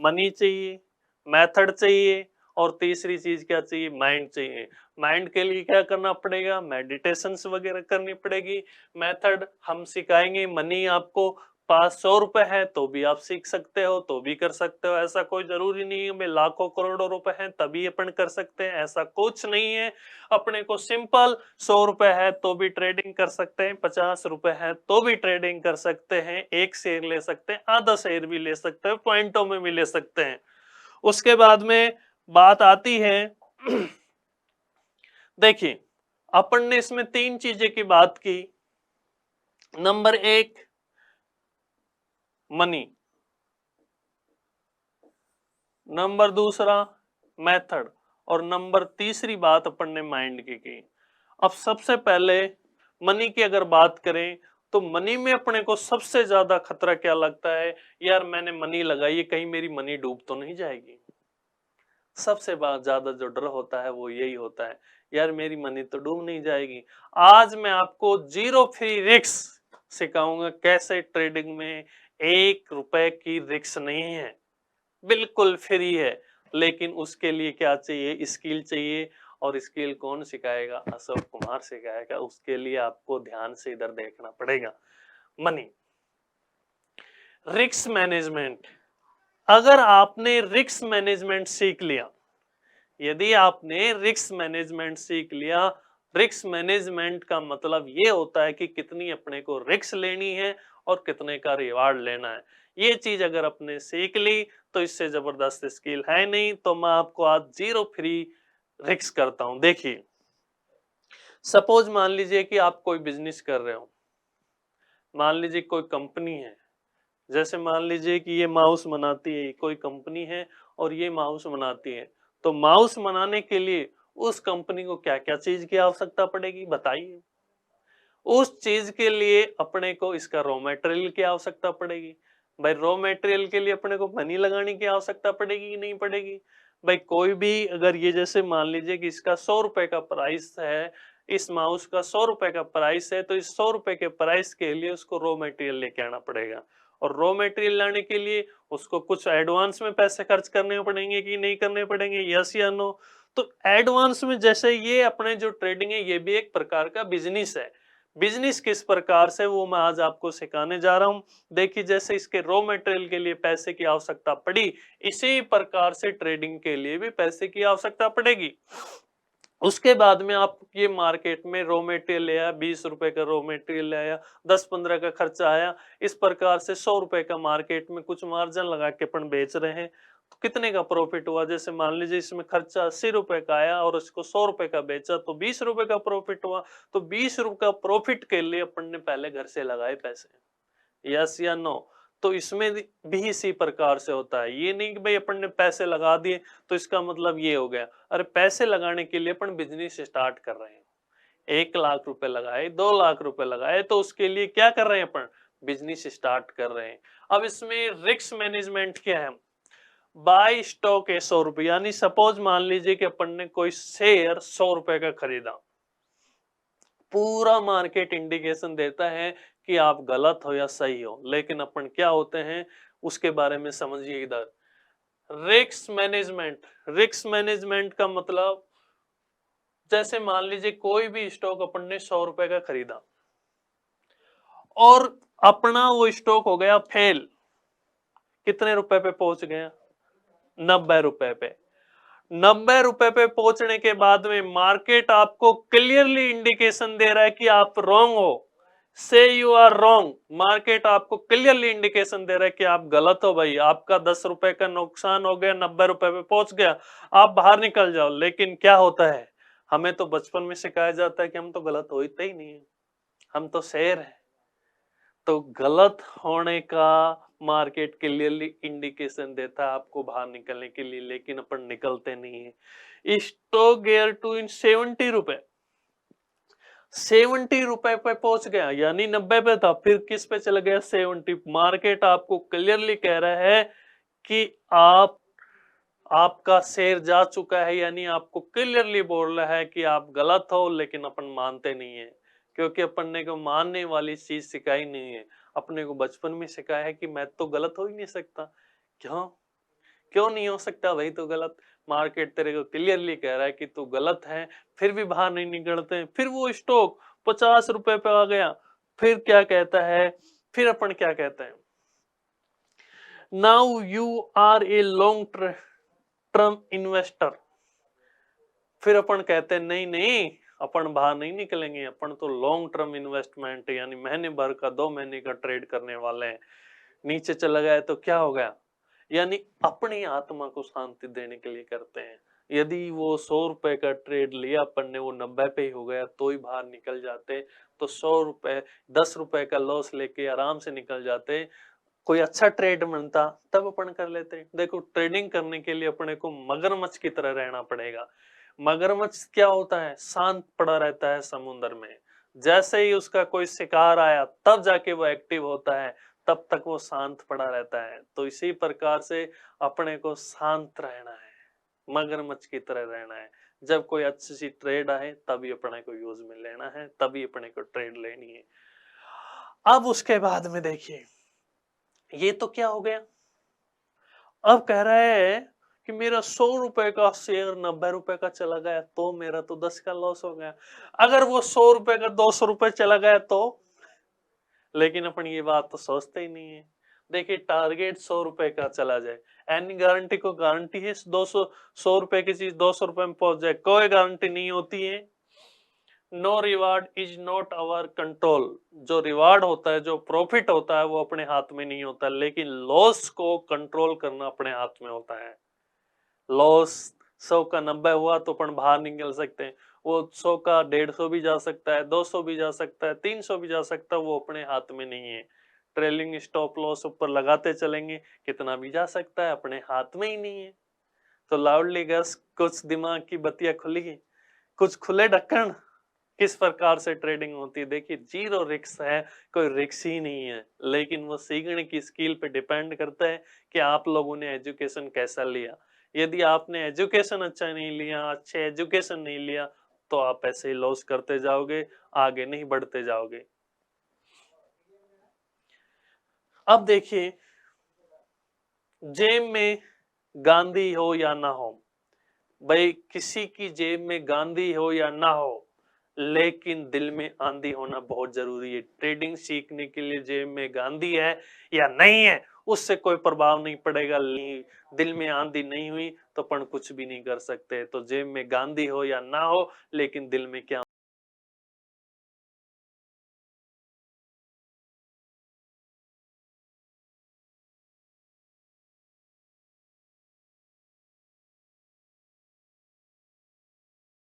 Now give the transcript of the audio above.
Money चाहिए, method चाहिए और तीसरी चीज क्या चाहिए, माइंड चाहिए। माइंड के लिए क्या करना पड़ेगा, मेडिटेशंस वगैरह करनी पड़ेगी। मेथड हम सिखाएंगे, मनी आपको पास 100 रुपए है तो भी आप सीख सकते हो, तो भी कर सकते हो। ऐसा कोई जरूरी नहीं है भाई लाखों करोड़ों रुपए हैं तभी अपन कर सकते हैं, ऐसा कुछ नहीं है। अपने को सिंपल 100 रुपए है तो भी ट्रेडिंग कर सकते हैं, 50 रुपए है तो भी ट्रेडिंग कर सकते हैं, एक शेयर ले सकते हैं, आधा शेयर भी ले सकते हैं, पॉइंटों में भी ले सकते हैं। उसके बाद में बात आती है देखिए, अपन ने इसमें 3 चीजें की बात की। नंबर 1 मनी, नंबर दूसरा मेथड, और नंबर तीसरी बात अपन ने माइंड की। अब सबसे पहले मनी की अगर बात करें तो मनी में अपने को सबसे ज्यादा खतरा क्या लगता है, यार मैंने मनी लगाई है कहीं मेरी मनी डूब तो नहीं जाएगी। सबसे ज्यादा जो डर होता है वो यही होता है, यार मेरी मनी तो डूब नहीं जाएगी। आज मैं आपको जीरो फ्री रिस्क सिखाऊंगा, कैसे ट्रेडिंग में 1 रुपए की रिस्क नहीं है, बिल्कुल फ्री है। लेकिन उसके लिए क्या चाहिए, स्किल चाहिए। और स्किल कौन सिखाएगा, अशोक कुमार सिखाएगा। उसके लिए आपको ध्यान से इधर देखना पड़ेगा। Money, risk management. अगर आपने रिस्क मैनेजमेंट सीख लिया, यदि आपने रिस्क मैनेजमेंट सीख लिया, रिस्क मैनेजमेंट का मतलब ये होता है कि कितनी अपने को रिस्क लेनी है और कितने का रिवार्ड लेना है। ये चीज अगर अपने सीख ली तो इससे जबरदस्त स्किल है नहीं। तो मैं आपको आज जीरो फ्री रिस्क करता हूं। देखिए, सपोज मान लीजिए कि आप कोई बिजनेस कर रहे हो, मान लीजिए कोई कंपनी है, जैसे मान लीजिए कि ये माउस बनाती है, कोई कंपनी है और ये माउस बनाती है। तो माउस बनाने के लिए उस कंपनी को क्या क्या चीज की आवश्यकता पड़ेगी बताइए। उस चीज के लिए अपने को इसका रॉ मटेरियल की आवश्यकता पड़ेगी। भाई रॉ मटेरियल के लिए अपने को मनी लगाने की आवश्यकता पड़ेगी कि नहीं पड़ेगी। भाई कोई भी अगर ये जैसे मान लीजिए कि इसका 100 रुपए का प्राइस है, इस माउस का 100 रुपए का प्राइस है, तो इस 100 रुपए के प्राइस के लिए उसको रॉ मटेरियल लेके आना पड़ेगा। और रॉ मटेरियल लाने के लिए उसको कुछ एडवांस में पैसे खर्च करने पड़ेंगे कि नहीं करने पड़ेंगे, यस या नो। तो एडवांस में जैसे ये अपने जो ट्रेडिंग है ये भी एक प्रकार का बिजनेस है। बिजनेस किस प्रकार से वो मैं आज आपको सिखाने जा रहा हूं। देखिए, जैसे इसके रॉ मटेरियल के लिए पैसे की आवश्यकता पड़ी, इसी प्रकार से ट्रेडिंग के लिए भी पैसे की आवश्यकता पड़ेगी। उसके बाद में आप ये मार्केट में रॉ मटेरियल ले आया, 20 रुपए का रॉ मटेरियल ले आया, 10-15 का खर्चा आया, इस प्रकार से 100 रुपए का मार्केट में कुछ मार्जिन लगा के अपन बेच रहे हैं। तो कितने का प्रॉफिट हुआ, जैसे मान लीजिए इसमें खर्चा 80 रुपए का आया और इसको 100 रुपए का बेचा तो 20 रुपए का प्रॉफिट हुआ। तो 20 रुपए का प्रॉफिट के लिए अपन ने पहले घर से लगाए पैसे, यस या नो। तो इसमें भी इसी प्रकार से होता है। ये नहीं कि भाई अपन ने पैसे लगा दिए तो इसका मतलब ये हो गया। अरे पैसे लगाने के लिए अपन बिजनेस स्टार्ट कर रहे हैं, 1 लाख रुपए लगाए, 2 लाख रुपए लगाए, तो उसके लिए क्या कर रहे हैं अपन, बिजनेस स्टार्ट कर रहे हैं। अब इसमें रिस्क मैनेजमेंट क्या है, बाय स्टॉक है 100 रुपए, यानी सपोज मान लीजिए कि अपन ने कोई शेयर 100 रुपए का खरीदा, पूरा मार्केट इंडिकेशन देता है कि आप गलत हो या सही हो, लेकिन अपन क्या होते हैं उसके बारे में समझिए इधर। रिस्क मैनेजमेंट, रिस्क मैनेजमेंट का मतलब जैसे मान लीजिए कोई भी स्टॉक अपन ने 100 रुपए का खरीदा और अपना वो स्टॉक हो गया फेल, कितने रुपए पे पहुंच गया, 90 रुपए पे। 90 रुपए पे पहुंचने के बाद में मार्केट आपको क्लियरली इंडिकेशन दे रहा है कि आप रॉन्ग हो, से यू आर रॉन्ग। मार्केट आपको क्लियरली इंडिकेशन दे रहा है कि आप गलत हो, भाई आपका 10 रुपए का नुकसान हो गया, 90 रुपए पे पहुंच गया, आप बाहर निकल जाओ। लेकिन क्या होता है, हमें तो बचपन में सिखाया जाता है कि हम तो गलत होते ही नहीं है, हम तो शेर है। तो गलत होने का मार्केट क्लियरली इंडिकेशन देता है आपको बाहर निकलने के लिए, लेकिन अपन निकलते नहीं है। स्टॉक गियर टू इन 70 रुपए, 70 रुपए पे पहुंच गया, यानी 90 पे था, फिर किस पे चला गया, 70। मार्केट आपको क्लियरली कह रहा है कि आपका शेयर जा चुका है, यानी आपको क्लियरली बोल रहा है कि आप गलत हो, लेकिन अपन मानते नहीं है, क्योंकि अपन ने को मानने वाली चीज सिखाई नहीं है। अपने को बचपन में सिखाया है कि मैं तो गलत हो ही नहीं सकता। क्यों, क्यों नहीं हो सकता भाई? तो गलत, मार्केट तेरे को क्लियरली कह रहा है कि तू गलत है, फिर भी बाहर नहीं निकलते। फिर वो स्टॉक 50 रुपए पे आ गया, फिर क्या कहता है, फिर अपन क्या कहते हैं, now you are a long term investor. फिर अपन कहते हैं नहीं नहीं, अपन बाहर नहीं निकलेंगे, अपन तो लॉन्ग टर्म इन्वेस्टमेंट यानी महीने भर का 2 महीने का ट्रेड करने वाले हैं। नीचे चला गया तो क्या हो गया, यानी अपनी आत्मा को शांति देने के लिए करते हैं। यदि वो 100 रुपए का ट्रेड लिया अपन ने, वो 90 पे ही हो गया तो ही बाहर निकल जाते, तो 100 रुपए 10 रुपए का लॉस लेके आराम से निकल जाते। कोई अच्छा ट्रेड बनता तब अपन कर लेते। देखो ट्रेडिंग करने के लिए अपने को मगरमच्छ की तरह रहना पड़ेगा। मगरमच्छ क्या होता है, शांत पड़ा रहता है समुद्र में, जैसे ही उसका कोई शिकार आया तब जाके वो एक्टिव होता है, तब तक वो शांत पड़ा रहता है। तो इसी प्रकार से अपने को शांत रहना है, मगरमच्छ की तरह रहना है। जब कोई अच्छी सी ट्रेड आए तभी अपने को यूज में लेना है, तभी अपने को ट्रेड लेनी है। अब उसके बाद में देखिए, ये तो क्या हो गया, अब कह रहा है कि मेरा 100 रुपए का शेयर 90 रुपए का चला गया तो मेरा तो 10 का लॉस हो गया। अगर वो 100 रुपए का 200 रुपए चला गया तो, लेकिन अपन ये बात तो सोचते ही नहीं है। देखिए टारगेट 100 रुपए का चला जाए, एनी गारंटी को गारंटी है 100 रुपए की चीज 200 रुपए में पहुंच जाए? कोई गारंटी नहीं होती है। No reward is not our control. जो रिवार्ड होता है, जो प्रॉफिट होता है, वो अपने हाथ में नहीं होता, लेकिन लॉस को कंट्रोल करना अपने हाथ में होता है। लॉस 100 का 90 हुआ तो अपन बाहर निकल सकते हैं, वो 100 का 150 भी जा सकता है, 200 भी जा सकता है, 300 भी जा सकता है, वो अपने हाथ में नहीं है। ट्रेलिंग स्टॉप लॉस ऊपर लगाते चलेंगे, कितना भी जा सकता है, अपने हाथ में ही नहीं है। तो लाउडली गैस, कुछ दिमाग की बत्तियां खुली, कुछ खुले ढक्कन। किस प्रकार से ट्रेडिंग होती है? देखिए जीरो रिस्क है, कोई रिस्क ही नहीं है, लेकिन वो सीखने की स्किल पे डिपेंड करता है कि आप लोगों ने एजुकेशन कैसा लिया। यदि आपने एजुकेशन अच्छा नहीं लिया, अच्छे एजुकेशन नहीं लिया, तो आप ऐसे ही लॉस करते जाओगे, आगे नहीं बढ़ते जाओगे। अब देखिए, जेब में गांधी हो या ना हो, भाई किसी की जेब में गांधी हो या ना हो, लेकिन दिल में आंधी होना बहुत जरूरी है। ट्रेडिंग सीखने के लिए जेब में गांधी है या नहीं है, उससे कोई प्रभाव नहीं पड़ेगा। दिल में आंधी नहीं हुई तो अपन कुछ भी नहीं कर सकते। तो जेब में गांधी हो या ना हो, लेकिन दिल में क्या